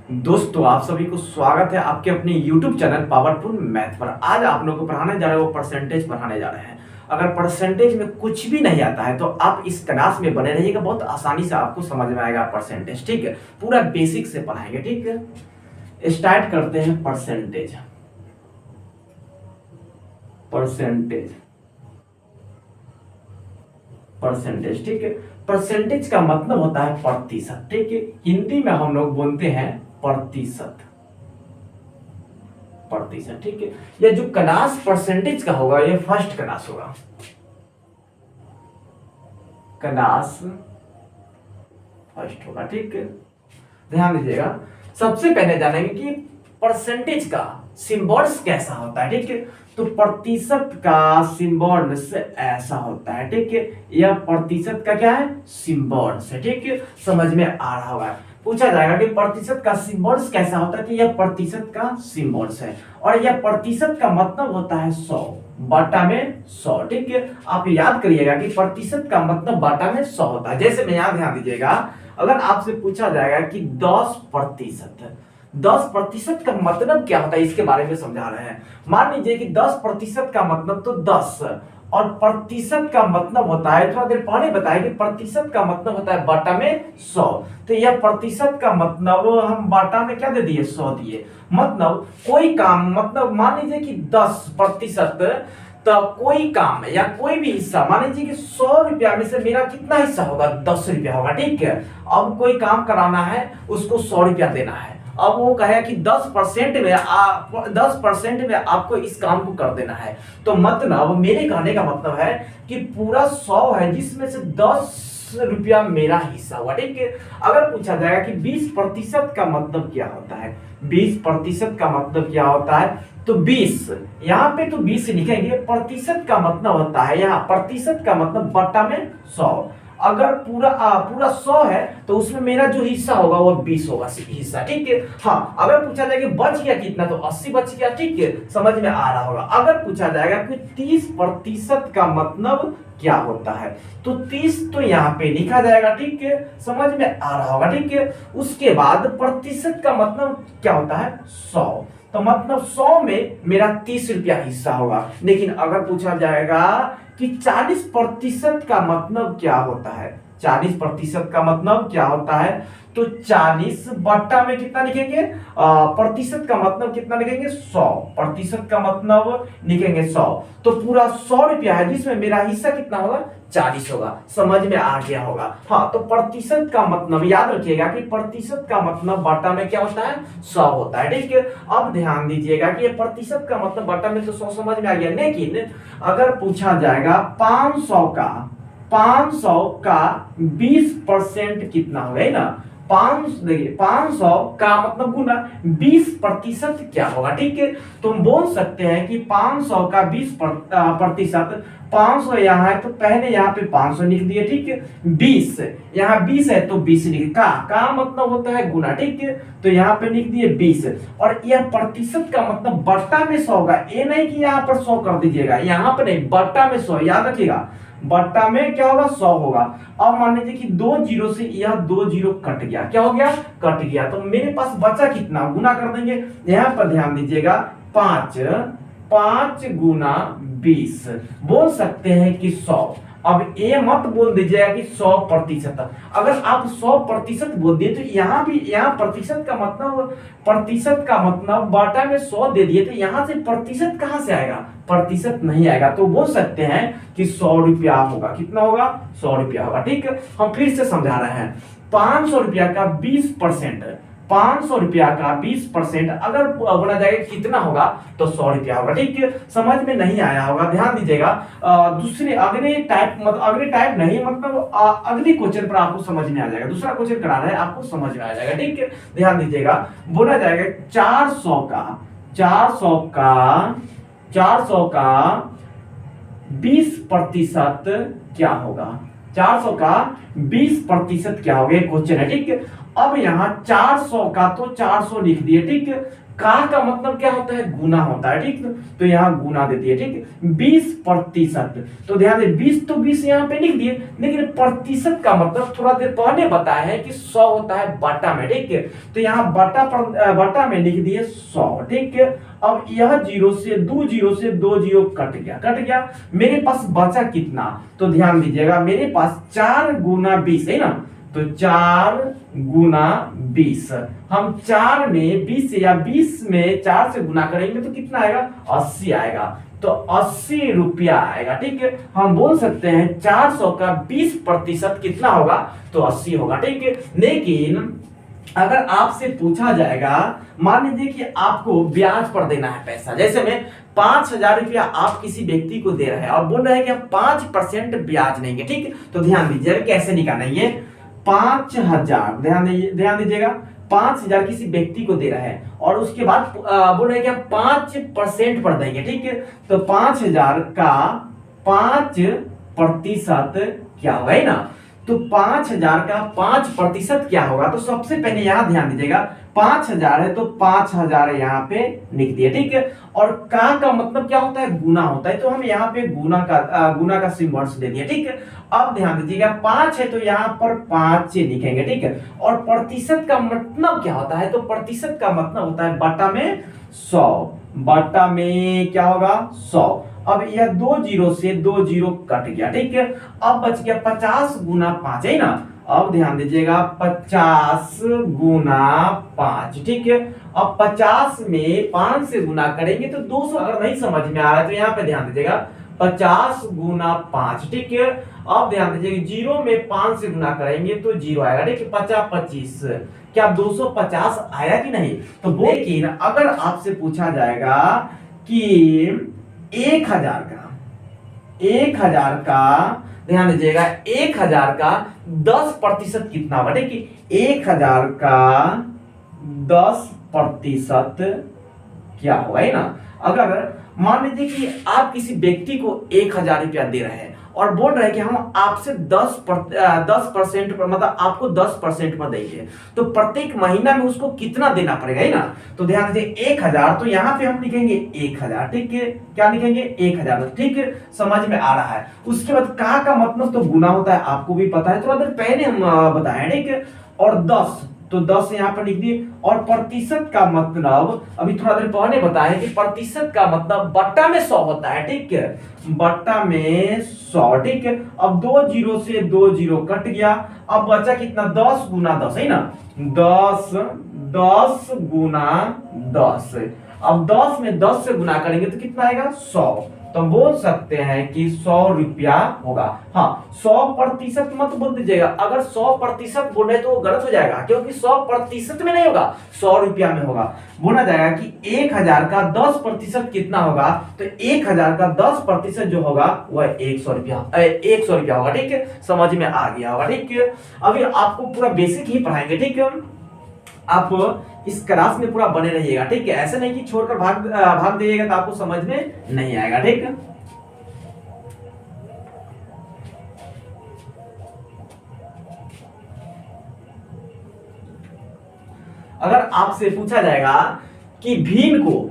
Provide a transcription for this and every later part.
दोस्तों आप सभी को स्वागत है आपके अपने YouTube चैनल पावरफुल मैथ पर। आज आप लोगों को पढ़ाने जा रहे हैं वो परसेंटेज पढ़ाने जा रहे हैं। अगर परसेंटेज में कुछ भी नहीं आता है तो आप इस क्लास में बने रहिएगा, बहुत आसानी से आपको समझ में आएगा परसेंटेज। ठीक है, पूरा बेसिक से पढ़ाएंगे। ठीक है, स्टार्ट करते हैं। परसेंटेज परसेंटेज परसेंटेज ठीक है, परसेंटेज का मतलब होता है प्रतिशत। ठीक है, हिंदी में हम लोग बोलते हैं प्रतिशत। प्रतिशत ठीक है, यह जो क्लास परसेंटेज का होगा ये फर्स्ट क्लास होगा। क्लास फर्स्ट होगा। ठीक है, ध्यान दीजिएगा। सबसे पहले जानेंगे कि परसेंटेज का सिंबल्स कैसा होता है। ठीक है, तो प्रतिशत का सिंबल्स ऐसा होता है। ठीक है, यह प्रतिशत का क्या है, सिंबल्स है। ठीक है, समझ में आ रहा होगा। पूछा जाएगा कि प्रतिशत का सिंबल्स कैसा होता है, तो यह प्रतिशत का सिंबल्स है और यह प्रतिशत का मतलब होता है 100 बटा में 100। ठीक है, आप याद करिएगा कि प्रतिशत का मतलब बटा में 100 होता है। जैसे मैं यहाँ ध्यान दीजिएगा, अगर आपसे पूछा जाएगा कि 10% का मतलब क्या होता है, इसके बारे में समझा रहे हैं। मान लीजिए कि 10% का मतलब तो 10 और प्रतिशत का मतलब होता है, थोड़ा देर पहले बताया कि प्रतिशत का मतलब होता है बटा में 100। तो यह प्रतिशत का मतलब हम बटा में क्या दे दिए, 100 दिए। मतलब कोई काम, मतलब मान लीजिए कि 10%, तो कोई काम या कोई भी हिस्सा, मान लीजिए कि 100 रुपया में से मेरा कितना हिस्सा होगा, 10 रुपया होगा। ठीक है, अब कोई काम कराना है, उसको 100 रुपया देना है। अब वो कहे कि 10% में आपको इस काम को कर देना है। तो मतलब मेरे कहने का मतलब है कि पूरा 100 है जिसमें से 10 रुपया मेरा हिस्सा हुआ। ठीक है, अगर पूछा जाएगा कि 20% का मतलब क्या होता है, 20% का मतलब क्या होता है, तो 20, यहाँ पे तो 20 लिखेंगे। प्रतिशत का मतलब होता है, यहाँ प्रतिशत का मतलब बटा में 100। अगर पूरा 100 है तो उसमें मेरा जो हिस्सा होगा वो 20 होगा हिस्सा। ठीक है, हाँ, अगर पूछा जाएगा बच गया कितना, तो 80 बच गया। ठीक है, समझ में आ रहा होगा। अगर पूछा जाएगा कि 30% का मतलब क्या होता है, तो 30 तो यहाँ पे लिखा जाएगा। ठीक है, समझ में आ रहा होगा। ठीक है, उसके बाद प्रतिशत का मतलब क्या होता है, 100। तो मतलब 100 में मेरा 30 रुपया हिस्सा होगा। लेकिन अगर पूछा जाएगा कि 40% का मतलब क्या होता है, 40% का मतलब क्या होता है, तो 40 बट्टा में कितना लिखेंगे, प्रतिशत का मतलब कितना लिखेंगे, 100। प्रतिशत का मतलब लिखेंगे 100। तो पूरा 100 रुपया है जिसमें मेरा हिस्सा कितना होगा, 40 होगा। समझ में आ गया होगा। हाँ, तो प्रतिशत का मतलब याद रखिएगा कि प्रतिशत का मतलब बटा में क्या होता है, 100 होता है। ठीक है, अब ध्यान दीजिएगा कि ये प्रतिशत का मतलब बटा में तो 100 समझ में आ गया। लेकिन अगर पूछा जाएगा 500 का 20% कितना होगा ना, 500 का मतलब गुना 20% क्या होगा। ठीक है, तो हम बोल सकते हैं कि 500 का 20%, 500 यहाँ है तो पहले यहाँ पे 500 लिख दिए। ठीक है, 20 यहाँ 20 है तो 20 लिख का मतलब होता है गुना। ठीक है, तो यहाँ पे लिख दिए 20। और यह प्रतिशत का मतलब बट्टा में 100 होगा। ये नहीं कि यहाँ पर 100 कर दीजिएगा, यहाँ पर नहीं, बट्टा में 100, याद रखिएगा। बट्टा में क्या होगा, 100 होगा। अब मान लीजिए कि 2 जीरो से यह 2 जीरो कट गया, क्या हो गया, कट गया। तो मेरे पास बचा कितना, गुना कर देंगे। यहाँ पर ध्यान दीजिएगा, 5 गुना 20 बोल सकते हैं कि 100। अब ये मत बोल दीजिएगा कि 100%। अगर आप 100% बोल दिए तो यहाँ भी, यहाँ प्रतिशत का मतलब बाटा में 100 दे दिए, तो यहाँ से प्रतिशत कहाँ से आएगा, प्रतिशत नहीं आएगा। तो बोल सकते हैं कि 100 रुपया होगा। कितना होगा, 100 रुपया होगा। ठीक है, हम फिर से समझा रहे हैं। 500 रुपया का 20%, 500 रुपया का 20% अगर बोला जाएगा कितना होगा, तो 100 रुपया होगा। ठीक है, समझ में नहीं आया होगा, ध्यान दीजिएगा। दूसरे अगले टाइप नहीं, मतलब अगले क्वेश्चन पर आपको समझ में आ जाएगा। दूसरा क्वेश्चन करा रहा है, आपको समझ में आ जाएगा। ठीक है, ध्यान दीजिएगा। बोला जाएगा 400 का 20% क्या होगा, 400 का 20% क्या होगा, क्वेश्चन है। ठीक है, अब यहाँ 400 का तो 400 लिख दिए। ठीक है, का मतलब क्या होता है, गुना होता है, ठीक। तो यहाँ गुना देती है, ठीक। 20%, तो ध्यान दे 20 तो 20 यहाँ पे लिख दिए, लेकिन प्रतिशत का मतलब थोड़ा देर पहले बताया है कि 100 होता है बटा में, ठीक है। तो यहाँ बटा में लिख दिए 100, ठीक है। अब यह जीरो से दो जीरो कट गया, मेरे पास बचा कितना, तो ध्यान दीजिएगा मेरे पास 4 गुना 20 है ना, तो 4 गुना 20, हम 4 में 20 या 20 में 4 से गुना करेंगे तो कितना आएगा, 80 आएगा, तो 80 रुपया आएगा, ठीक है। हम बोल सकते हैं 400 का 20% कितना होगा, तो 80 होगा, ठीक है। लेकिन अगर आपसे पूछा जाएगा, मान लीजिए कि आपको ब्याज पर देना है पैसा, जैसे में 5,000 रुपया आप किसी व्यक्ति को दे रहे हैं और बोल रहे हैं कि आप 5% ब्याज लेंगे, ठीक है। तो ध्यान दीजिए कैसे निकालेंगे, 5,000 ध्यान दीजिएगा 5,000 किसी व्यक्ति को दे रहा है और उसके बाद बोल रहे हैं कि आप 5% पर देंगे, ठीक है। तो 5,000 का 5% क्या होगा ना, तो 5,000 का 5% क्या होगा, तो सबसे पहले यहां ध्यान दीजिएगा 5,000 है तो 5,000 यहाँ पे लिख दिए, ठीक है। और का मतलब क्या होता है, गुना होता है, तो हम यहाँ पे गुना का सिंबल्स दे दिए, ठीक है। अब ध्यान दीजिएगा 5 है तो यहाँ पर 5 लिखेंगे, ठीक है। और प्रतिशत का मतलब क्या होता है, तो प्रतिशत का मतलब होता है बटा में 100, बटा में क्या होगा 100। अब यह 2 जीरो से 2 जीरो कट गया, ठीक है। अब बच गया 50 गुना 5 है ना, अब ध्यान दीजिएगा 50 गुना 5, ठीक है। अब 50 में 5 से गुना करेंगे तो 200, अगर नहीं समझ में आ रहा है तो यहाँ पे ध्यान दीजिएगा 50 गुना 5, ठीक है। अब ध्यान दीजिएगा जीरो में 5 से गुना करेंगे तो जीरो आएगा, ठीक है। 50 25, क्या 250 आया कि नहीं, तो लेकिन अगर आपसे पूछा जाएगा कि 1,000 का ध्यान दीजिएगा 1,000 का 10% कितना होगा, ठीक है। 1,000 का 10% क्या होगा ना, अगर मान लीजिए कि आप किसी व्यक्ति को 1,000 रुपया दे रहे हैं और बोल रहे हैं कि हम आपसे 10% पर मतलब आपको 10% पर देंगे, तो प्रत्येक महीना में उसको कितना देना पड़ेगा है ना, तो ध्यान दीजिए 1,000, तो यहाँ पे हम लिखेंगे 1,000, ठीक है। क्या लिखेंगे 1,000, ठीक है, समझ में आ रहा है। उसके बाद का मतलब तो गुना होता है, आपको भी पता है, थोड़ा देर पहले हम बताए, ठीक है। और 10, तो 10 यहाँ पर लिख दिए। और प्रतिशत का मतलब अभी थोड़ा देर पहले बताया कि प्रतिशत का मतलब बट्टा में 100 होता है, ठीक है, बट्टा में 100, ठीक है। अब 2 जीरो से 2 जीरो कट गया, अब बचा कितना 10 गुना 10 है ना, 10 गुना 10। अब 10 में 10 से गुना करेंगे तो कितना आएगा 100, तो बोल सकते हैं कि 100 रुपया होगा। हाँ 100% मत बोल दीजिएगा, अगर 100% बोले तो वो गलत हो जाएगा, क्योंकि 100% में नहीं होगा, 100 रुपया में होगा। बोला जाएगा कि 1,000 का 10% कितना होगा, तो 1,000 का 10% जो होगा वह 100 रुपया होगा, ठीक है, समझ में आ गया होगा, ठीक है। अभी आपको पूरा बेसिक ही पढ़ाएंगे, ठीक है, आप इस क्लास में पूरा बने रहिएगा, ठीक है। ऐसे नहीं कि छोड़कर भाग जाइएगा तो आपको समझ में नहीं आएगा, ठीक है। अगर आपसे पूछा जाएगा कि भीम को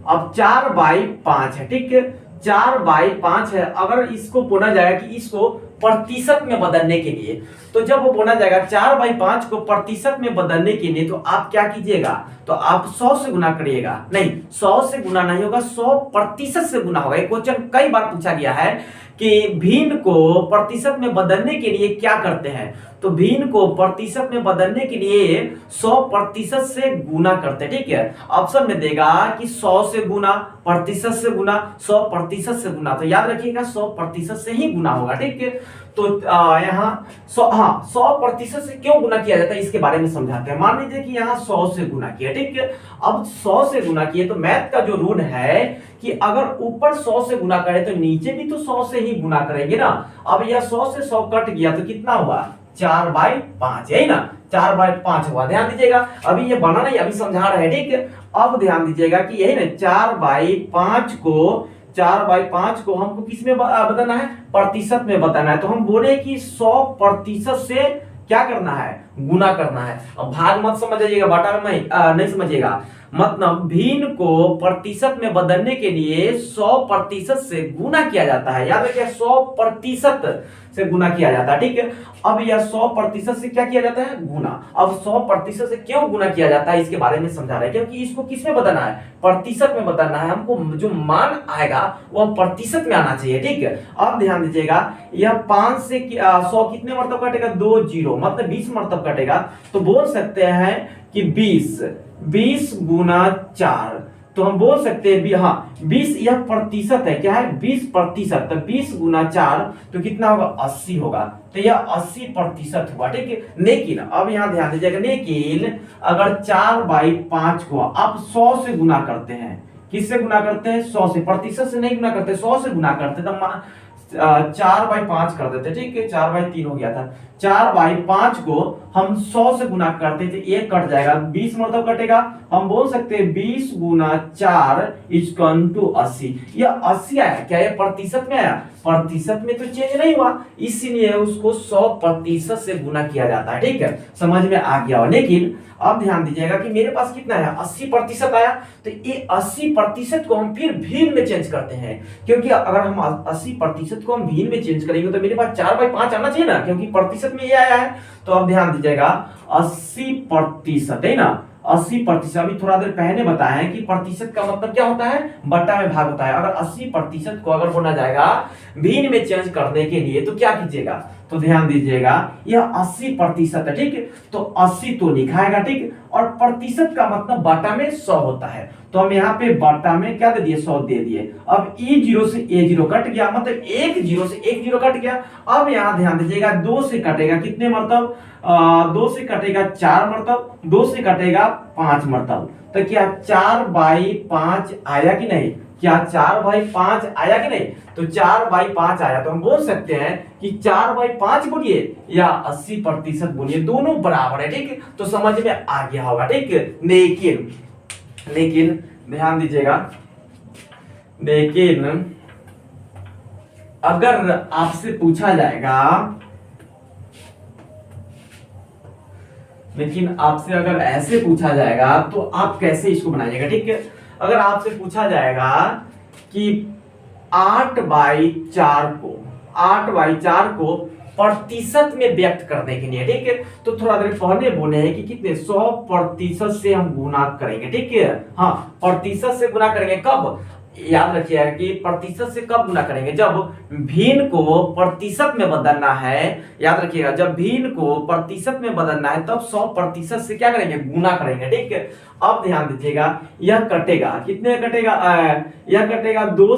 अब 4/5 है, ठीक है, 4/5 है, अगर इसको बोला जाएगा कि इसको प्रतिशत में बदलने के लिए, तो जब वो बोला जाएगा 4/5 को प्रतिशत में बदलने के लिए, तो आप क्या कीजिएगा, तो आप 100 से गुना करिएगा, नहीं 100 से गुना नहीं होगा, 100% से गुना होगा। क्वेश्चन कई बार पूछा गया है कि भिन्न को प्रतिशत में बदलने के लिए क्या करते हैं, तो भिन्न को प्रतिशत में बदलने के लिए 100% से गुना करते हैं, ठीक है। ऑप्शन में देगा कि 100 से गुना, प्रतिशत से गुना, 100% से गुना, तो याद रखिएगा 100% से ही गुना होगा, ठीक है। तो यहाँ 100% से क्यों गुना किया जाता है इसके बारे में समझाते हैं। मान लीजिए कि यहाँ 100 से गुना किया, ठीक है। अब 100 से गुना किए तो मैथ का जो रूल है कि अगर ऊपर 100 से गुना करें तो नीचे भी तो 100 से ही गुना करेंगे ना। अब यह 100 से 100 कट गया तो कितना हुआ 4/5 है ना, 4/5 हुआ। ध्यान दीजिएगा अभी ये बना नहीं, अभी समझा रहे हैं, ठीक है। अब ध्यान दीजिएगा कि यही ना 4/5 को हमको किस में बदलना है, प्रतिशत में बदलना है। तो हम बोले कि 100% से क्या करना है, गुना करना है। अब भाग मत समझिएगा, बाटा में नहीं समझिएगा, मतलब भिन्न को प्रतिशत में बदलने के लिए 100% से गुना किया जाता है। याद रखिए 100% से गुना किया जाता है, ठीक है। अब यह 100% से क्या किया जाता है, गुना। अब 100% से क्यों गुना किया जाता है इसके बारे में समझा रहे हैं, क्योंकि इसको किस में बदलना है, प्रतिशत में बदलना है। हमको जो मान आएगा वह प्रतिशत में आना चाहिए, ठीक है। अब ध्यान दीजिएगा, यह 5 से 100 कितने मरतब कटेगा, 2 जीरो, मतलब 20 मरतब कटेगा। तो बोल सकते हैं कि 20 गुना 4, तो हम बोल सकते हैं हाँ 20, यह प्रतिशत है, क्या है 20%। तो 20 गुना 4 तो कितना होगा, 80 होगा। तो यह 80% हुआ, ठीक है। लेकिन अब यहां ध्यान दीजिएगा, लेकिन अगर 4/5 को आप 100 से गुना करते हैं, किससे गुना करते हैं, 100 से, प्रतिशत से नहीं गुना करते, 100 से गुना करते, तब 4/5 कर देते, ठीक है। 4/3 हो गया था, 4/5 को हम 100 से गुना करते थे, एक कट जाएगा, 20 मरतब कटेगा। हम बोल सकते हैं 20 गुना 4 = 80। यह 80 आया, क्या ये प्रतिशत में आया, प्रतिशत में तो चेंज नहीं हुआ, इसीलिए उसको 100% से गुना किया जाता है, ठीक है। समझ में आ गया हो। लेकिन अब ध्यान दीजिएगा कि मेरे पास कितना है, 80% आया, तो ये 80% को हम फिर भिन्न में चेंज करते हैं, क्योंकि अगर हम 80% को हम भिन्न में चेंज करेंगे तो मेरे पास 4/5 आना चाहिए ना, क्योंकि प्रतिशत में ये आया है। तो अब ध्यान दीजिएगा 80% है ना, 80%। अभी थोड़ा देर पहले बताया है कि प्रतिशत का मतलब क्या होता है, बट्टा में भाग होता है। अगर 80% को अगर बोला जाएगा भिन्न में चेंज करने के लिए तो क्या कीजिएगा, तो ध्यान दीजिएगा यह 80% है, ठीक है। तो 80 तो लिखाएगा, ठीक। और प्रतिशत का मतलब बटा में 100 होता है, तो हम यहाँ पे बटा में क्या दे दिए, 100 दे दिए। अब E0 से A0 कट गया, मतलब 1 से 1 0 कट गया। अब यहाँ ध्यान दीजिएगा 2 से कटेगा कितने मरतब, 2 से कटेगा 4 मरतब, 2 से कटेगा 5 मरतब। तो क्या 4/5 आया कि नहीं, क्या 4/5 आया कि नहीं, तो 4/5 आया। तो हम बोल सकते हैं कि 4/5 बोलिए या 80% बोलिए, दोनों बराबर है, ठीक है। तो समझ में आ गया होगा, ठीक है। लेकिन ध्यान दीजिएगा, लेकिन अगर आपसे पूछा जाएगा, लेकिन आपसे अगर ऐसे पूछा जाएगा तो आप कैसे इसको बनाइएगा, ठीक है। अगर आपसे पूछा जाएगा कि 8/4 को प्रतिशत में व्यक्त करने के लिए, ठीक है, तो थोड़ा देर पहले बोले हैं कि कितने 100% से हम गुना करेंगे, ठीक है। हाँ, प्रतिशत से गुना करेंगे, कब, याद रखिएगा कि प्रतिशत से कब गुना करेंगे, जब भिन्न को प्रतिशत में बदलना है। याद रखिएगा, जब भिन्न को प्रतिशत में बदलना है तब 100% से क्या करेंगे, गुना करेंगे, ठीक है। अब ध्यान दीजिएगा, यह कटेगा, कितने कटेगा, यह कटेगा 2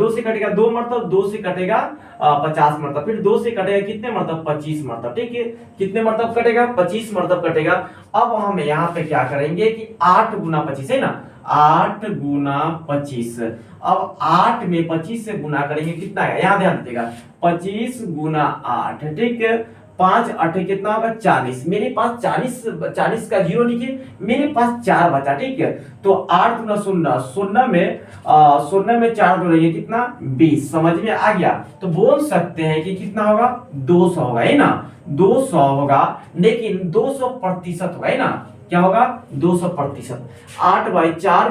से कटेगा 2 मरतब, 2 से कटेगा 50 मरतब, फिर 2 से कटेगा कितने मरतब, 25 मरतब, ठीक है। कितने मरतब कटेगा, 25 मरतब कटेगा। अब हम यहाँ पे क्या करेंगे कि 8 गुना 25 है ना, 8 गुना 25। अब 8 में 25 से गुना करेंगे, कितना है, यहाँ ध्यान दीजिएगा, 25 गुना 8, ठीक है। 5 8 कितना होगा, 40। मेरे पास 40 का 0 लिखिए, मेरे पास 4 बचा, ठीक है। तो 8 गुना 0, 0 में 4 जोड़ेंगे, कितना, 20। समझ में आ गया। तो बोल सकते हैं कि कितना होगा, 200 होगा, है ना, 200 होगा। लेकिन 200% होगा, है ना, क्या होगा, 200%। 8/4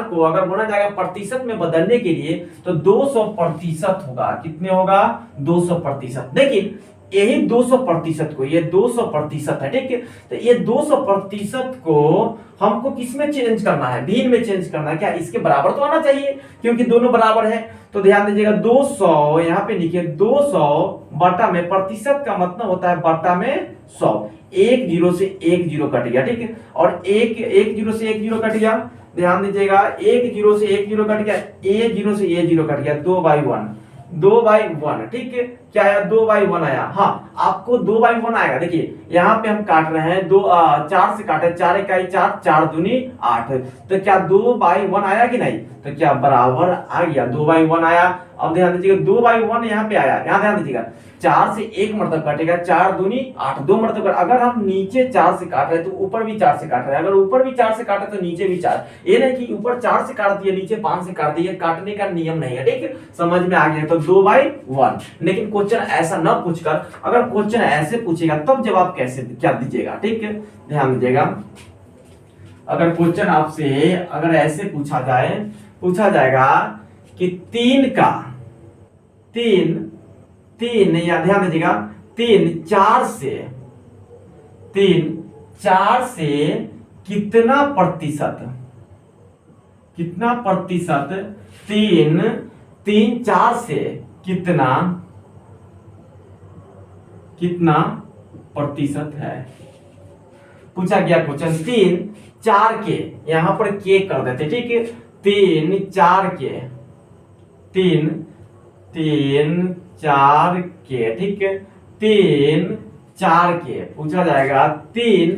को अगर बोला जाएगा प्रतिशत में बदलने के लिए तो 200% होगा, कितने होगा, 200%। लेकिन यही 200% को, ये 200% है, ठीक है। तो ये 200% को हमको किस में चेंज करना है, भिन्न में चेंज करना है। क्या इसके बराबर तो आना चाहिए, क्योंकि दोनों बराबर है। तो ध्यान दीजिएगा 200 यहाँ पे लिखिए, 200 बटा में, प्रतिशत का मतलब होता है बटा में 100। 1 0 से 1 0 कट गया, ठीक है। और 1 0 से 1 0 कट गया। ध्यान दीजिएगा 1 0 से 1 0 कट गया, A0 से A0 कट गया, 2/1, ठीक है। क्या आया, 2/1 आया। हाँ, आपको 2/1 आएगा। देखिए यहाँ पे हम काट रहे हैं, 4 से काटे, 4 इकाई 4, 4 दूनी 8। तो क्या 2/1 आया कि नहीं, तो क्या बराबर आ गया, 2/1 आया। अब ध्यान दीजिएगा 2/1 यहाँ पे आया, यहाँ ध्यान दीजिएगा 4 से 1 मरतब काटेगा, 4 दूनी 8, 2 मरतब। अगर हम नीचे 4 से काट रहे तो ऊपर भी 4 से काट रहे हैं, अगर ऊपर भी 4 से काटे तो नीचे भी 4। ये नहीं कि ऊपर 4 से काट दिया नीचे 5 से काट दिया, काटने का नियम नहीं है, ठीक है। समझ में आ गया। तो 2/1। लेकिन क्वेश्चन ऐसा ना पूछकर अगर क्वेश्चन ऐसे पूछेगा तब जवाब कैसे क्या दीजिएगा, ठीक है, ध्यान दीजिएगा। अगर क्वेश्चन आपसे अगर ऐसे पूछा जाएगा कि तीन या ध्यान दीजिएगा, तीन चार से कितना प्रतिशत तीन चार से कितना प्रतिशत है, पूछा गया क्वेश्चन। 3 4 के यहां पर के कर देते, ठीक है, 3 4 के 3 4 के, ठीक है, 3 4 के पूछा जाएगा 3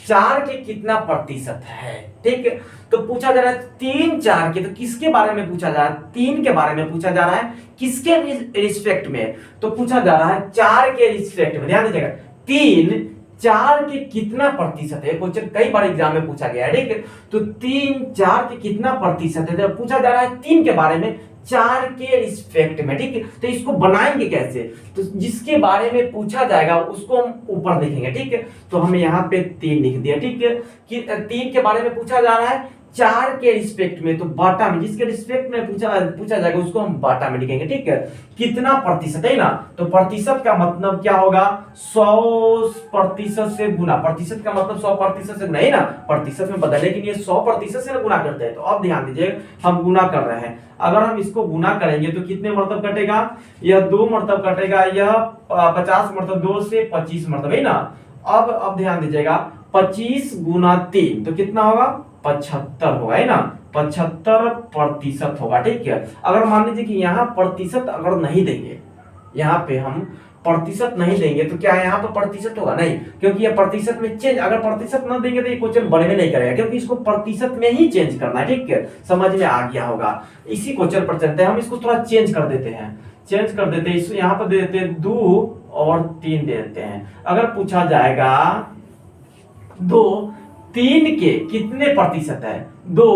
4 के कितना प्रतिशत है, ठीक है। तो पूछा जा रहा है 3 4 के, तो किसके बारे में पूछा जा रहा है, 3 के बारे में पूछा जा रहा है, किसके रिस्पेक्ट में, तो पूछा जा रहा है 4 के रिस्पेक्ट में। ध्यान दीजिएगा, 3 4 के कितना प्रतिशत है, क्वेश्चन कई बार एग्जाम में पूछा गया है, ठीक है। तो 3 4 के कितना प्रतिशत है, जब पूछा जा रहा है 3 के बारे में 4 के रिस्पेक्ट में, ठीक है। तो इसको बनाएंगे कैसे, तो जिसके बारे में पूछा जाएगा उसको हम ऊपर लिखेंगे, ठीक है। तो हमें यहाँ पे 3 लिख दिया, ठीक है, कि 3 के बारे में पूछा जा रहा है 4 के रिस्पेक्ट में, तो बाटा में, जिसके रिस्पेक्ट में पूछा जाएगा उसको हम बाटा में लिखेंगे, ठीक है। कितना प्रतिशत है ना, तो प्रतिशत का मतलब क्या होगा, 100% से गुना, प्रतिशत का मतलब 100% से नहीं ना, प्रतिशत में बदलने के लिए 100% से गुना करते हैं। तो अब ध्यान दीजिए, हम गुना कर रहे हैं, अगर हम इसको गुना करेंगे तो कितने मरतब कटेगा, यह 2 मरतब कटेगा, यह 50 मरतब, 2 से 25 मरतब है ना। अब ध्यान दीजिएगा, 25 गुना 3 तो कितना होगा, 75 होगा, है ना, 75% होगा, ठीक है। अगर मान लीजिए कि यहाँ प्रतिशत अगर नहीं देंगे, यहाँ पे हम प्रतिशत नहीं देंगे तो क्या यहाँ पर प्रतिशत होगा, नहीं, क्योंकि ये प्रतिशत में चेंज, अगर प्रतिशत न देंगे तो ये क्वेश्चन बड़े में नहीं करेगा, क्योंकि इसको प्रतिशत में ही चेंज करना है, ठीक है, समझ में आ गया होगा। इसी क्वेश्चन पर चलते हैं, हम इसको थोड़ा चेंज कर देते हैं, इसको यहाँ पर दे देते हैं 2 और 3 दे देते हैं। अगर पूछा जाएगा 2 3 के कितने प्रतिशत है, 2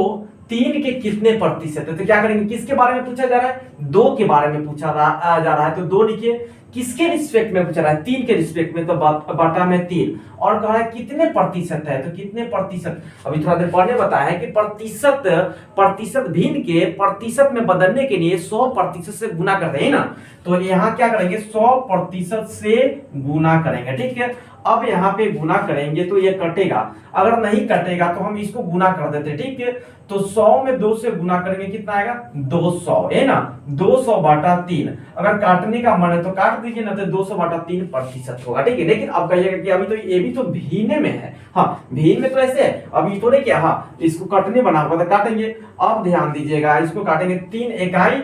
3 के कितने प्रतिशत है, तो क्या करेंगे, किसके बारे में पूछा जा रहा है, 2 के बारे में पूछा जा रहा है, तो 2 लिखिए। किसके रिस्पेक्ट में पूछा रहा है, 3 के रिस्पेक्ट में, तो बाटा में 3, और कह रहा है कितने प्रतिशत है, तो कितने प्रतिशत, अभी थोड़ा देर पहले बताया है कि प्रतिशत भिन्न के प्रतिशत में बदलने के लिए 100% से गुना करते हैं ना, तो यहाँ क्या करेंगे, 100% से गुना करेंगे, ठीक है। अब यहाँ पे गुना करेंगे तो ये कटेगा, अगर नहीं कटेगा तो हम इसको गुना कर देते, ठीक है। तो 100 में 2 से गुना करेंगे, कितना आएगा, 200 है ना, 200 बाटा 3, अगर काटने का मन है तो काट दीजिए, ना तो 200 बाटा 3 प्रतिशत होगा, ठीक है। लेकिन अब कहिएगा कि अभी तो ये भी तो भिन्न में है, हाँ भिन्न में तो ऐसे है, अभी तो नहीं क्या, हाँ इसको कटने बना हुआ तो काटेंगे। अब ध्यान दीजिएगा, इसको काटेंगे, 3 इकाई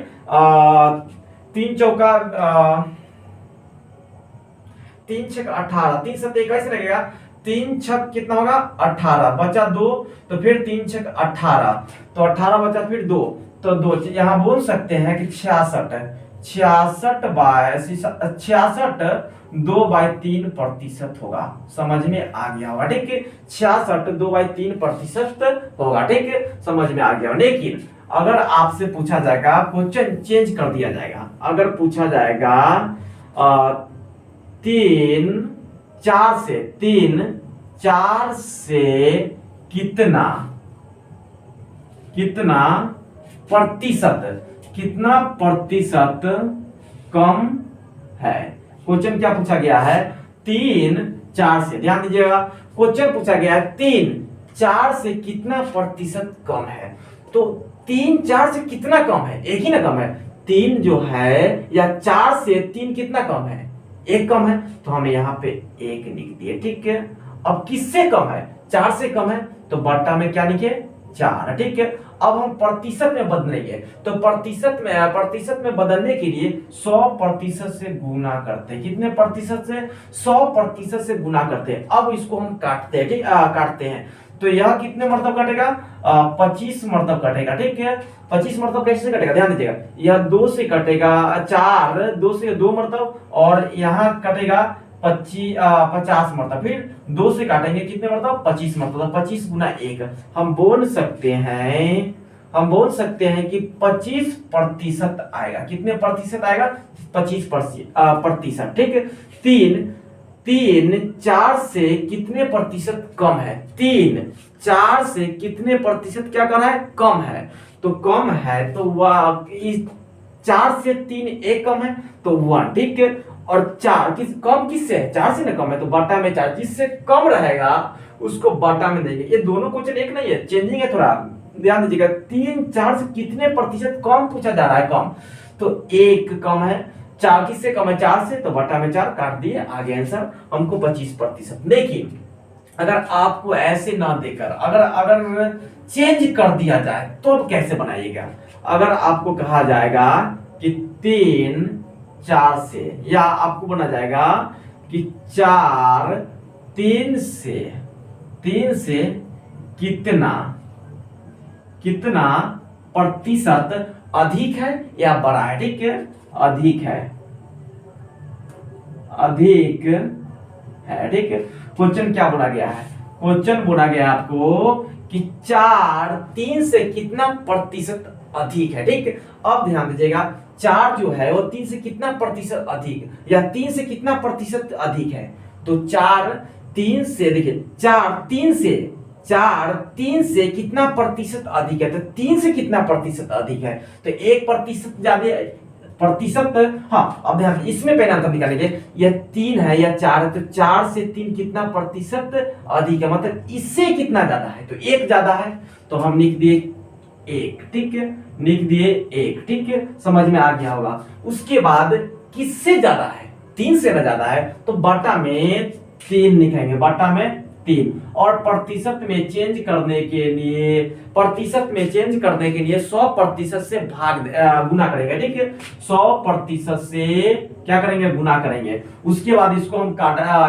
3 चौका 3 छक 18, 3 7 21 लगेगा, 3 छक कितना होगा 18, बचा 2, तो फिर 3 छक 18, तो 18 बचा फिर 2, तो 2 यहाँ बोल सकते हैं कि 66 2/3% होगा, समझ में आ गया होगा, ठीक है। 66 2/3% होगा, ठीक है, समझ में आ गया। लेकिन अगर आपसे पूछा जाएगा, क्वेश्चन चेंज कर दिया जाएगा, अगर पूछा जाएगा 3 4 से कितना प्रतिशत कम है, क्वेश्चन क्या पूछा गया है, 3 4 से, ध्यान दीजिएगा, क्वेश्चन पूछा गया है 3 4 से कितना प्रतिशत कम है, तो 3 4 से कितना कम है, एक ही ना कम है, 3 जो है या 4 से 3 कितना कम है, 1 कम है, तो हमें यहाँ पे 1 लिख दिए, ठीक है। अब किससे कम है, 4 से कम है, तो बट्टा में क्या लिखे, 4, ठीक है। अब हम प्रतिशत में बदलेंगे, तो प्रतिशत में बदलने के लिए 100% से गुना करते हैं, कितने प्रतिशत से, 100% से गुना करते हैं। अब इसको हम काटते हैं, ठीक, काटते हैं, तो यह कितने मरतब कटेगा, 25 मरतब कटेगा, ठीक है। 25 मरतब कैसे कटेगा, ध्यान दीजिएगा, यह 2 से कटेगा 4, 2 से 2 मरतब, और यहाँ कटेगा 50 मरतब, फिर 2 से काटेंगे कितने मरतब, 25 मरतब, 25 गुना 1, हम बोल सकते हैं हम बोल सकते हैं कि 25% आएगा। कितने प्रतिशत आएगा? 25%। ठीक है। तीन तीन चार से कितने प्रतिशत कम है? तीन चार से कितने प्रतिशत क्या कर रहा है? कम है। तो कम है तो वह इस 4 से 3 एक कम है तो 1। ठीक है। और 4 कम किससे है? 4 से ना कम है तो बटा में 4। जिससे कम रहेगा उसको बटा में देंगे। ये दोनों क्वेश्चन एक नहीं है, चेंजिंग है थोड़ा, ध्यान दीजिएगा। 3 4 से कितने प्रतिशत कम पूछा जा रहा है? कम। तो 1 कम है। 4 किससे कम है? 4 से, तो बटा में 4 काट दिए, आगे आंसर हमको 25%। देखिए अगर आपको ऐसे ना देकर अगर अगर चेंज कर दिया जाए तो कैसे बनाइएगा? अगर आपको कहा जाएगा कि 3 4 से, या आपको बना जाएगा कि 4 3 से कितना प्रतिशत अधिक है या बड़ा है? ठीक है, अधिक है। ठीक है। क्वेश्चन क्या बोला गया है? क्वेश्चन बोला गया आपको कि 4 3 से कितना प्रतिशत अधिक है। ठीक है। अब ध्यान दीजिएगा, 4 जो है वो 3 से कितना प्रतिशत अधिक, या 3 से कितना प्रतिशत अधिक है? तो 4 3 से, देखिए 4 3 से कितना प्रतिशत अधिक है? तो 3 से कितना प्रतिशत अधिक है? तो 1% ज्यादा प्रतिशत। हाँ, अब ध्यान, इसमें पहले आंसर निकालेंगे। यह 3 है या 4 है, तो 4 से 3 कितना प्रतिशत अधिक है? मतलब इससे कितना ज्यादा है? तो 1 ज्यादा है, तो हम लिख दिए 1। ठीक है, लिख दिए 1। ठीक है, समझ में आ गया होगा। उसके बाद किससे ज्यादा है? 3 से ना ज्यादा है तो बटा में 3 लिखेंगे, बटा में 3। और प्रतिशत में चेंज करने के लिए 100% से गुना करेंगे। ठीक है, 100% से क्या करेंगे? गुना करेंगे। उसके बाद इसको हम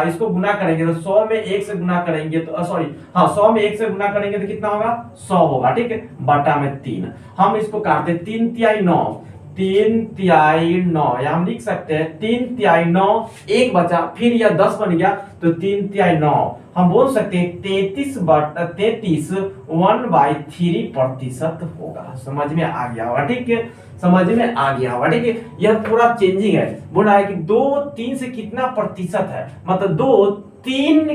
इसको गुना करेंगे तो 100 में 1 से गुना करेंगे तो 100 में 1 से गुना करेंगे तो कितना होगा? 100 होगा। ठीक है, बटा में 3। हम इसको काटते 3 तिहाई 9, 3 तिहाई 9, या हम लिख सकते हैं 3 तिहाई 9, 1 बचा, फिर यह 10 बन गया तो 3 तिहाई 9। हम बोल सकते हैं 33 1/3% होगा। समझ में आ गया होगा। ठीक है, समझ में आ गया होगा। ठीक है, यह पूरा चेंजिंग है। बोला है कि 2 3 से कितना प्रतिशत है, मतलब 2 3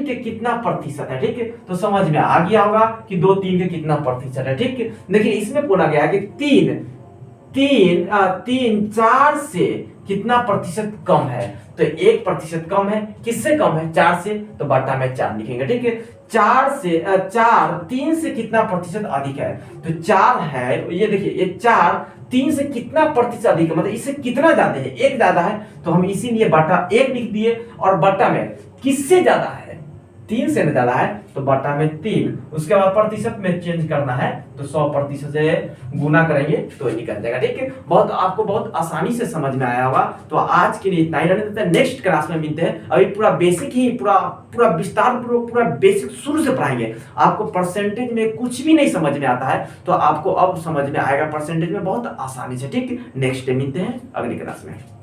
के कितना प्रतिशत है? ठीक है, तो समझ में आ गया होगा कि 2 3 के कितना प्रतिशत है। ठीक है, देखिए इसमें बोला गया है कि 3 4 से कितना प्रतिशत कम है? तो 1% कम है। किससे कम है? 4 से, तो बटा में 4 लिखेंगे। ठीक है, 4 3 से कितना प्रतिशत अधिक है? तो 4 है, ये देखिए ये 4 3 से कितना प्रतिशत अधिक है, मतलब इससे कितना ज्यादा है? 1 ज्यादा है, तो हम इसीलिए बटा 1 लिख दिए। और बटा में किससे ज्यादा है? 3 से ज्यादा है तो बटा में 3। उसके बाद प्रतिशत में चेंज करना है तो 100% से गुना करेंगे तो निकल जाएगा। ठीक है, आपको बहुत आसानी से समझ में आया होगा। तो आज के लिए इतना ही रहने देते हैं, नेक्स्ट क्लास में मिलते हैं। अभी पूरा बेसिक ही पूरा विस्तार पूरा बेसिक शुरू से पढ़ाएंगे। आपको परसेंटेज में कुछ भी नहीं समझ में आता है तो आपको अब समझ में आएगा परसेंटेज में बहुत आसानी से। ठीक है, नेक्स्ट डे मिलते हैं अगली क्लास में।